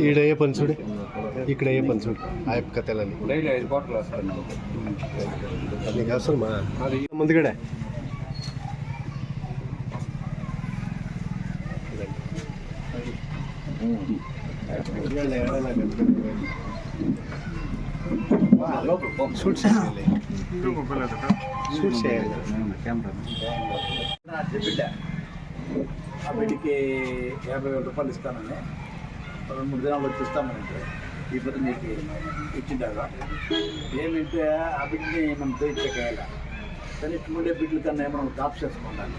ఈడయ్యే పంచుడు ఇక్కడ అయ్యే పంచుడు ఆ యొక్క కథలని నీకు అవసరమా ముందుగడే షూట్ చేయాలి ఆ బిడ్డకి 50,000 రూపాయలు ఇస్తానని 2-3 దినాలు వచ్చి ఇస్తామంటే ఈ పొద్దు నీకు ఇచ్చింటారు. ఏమంటే ఆ బిడ్డని మనం తోయించకేయాల కానీ ఉండే బిడ్డల కన్నా మనం డ్రాప్ చేసుకోవాలి.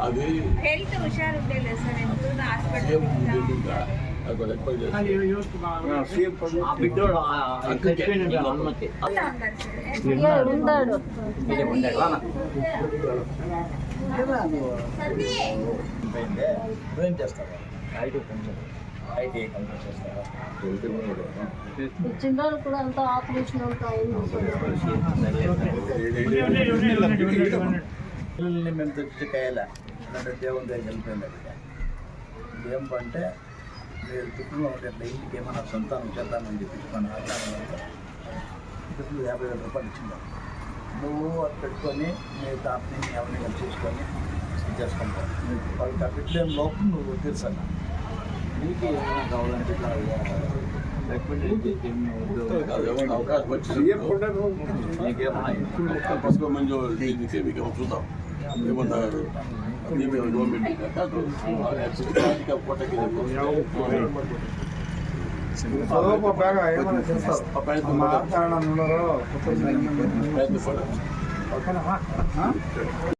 అది ఏం చేస్తావా? చిన్నోళ్ళు కూడా అంతా ఆపరేషన్ పిల్లల్ని మేము తెచ్చి కాయాలా అంటే దేవుని దగ్గర వెళ్ళిపోయింది. ఏమంటే మీరు కుటుంబం ఉంటే ఇంటికి ఏమన్నా సంతానం చేద్దామని చెప్పించుకొని ఇప్పుడు 50,000 రూపాయలు ఇచ్చిందా నువ్వు అది పెట్టుకొని మీ తాతని ఎవరిని చూసుకొని చేసుకుంటావు. వాళ్ళకి ఆ బిడ్డ లోపల నువ్వు తీర్చన్నా నీకు ఏమైనా కావాలంటే అవకాశం వచ్చింది పసుపు మంజు మీకు చూద్దాం ఏమన్నారు గవర్నమెంట్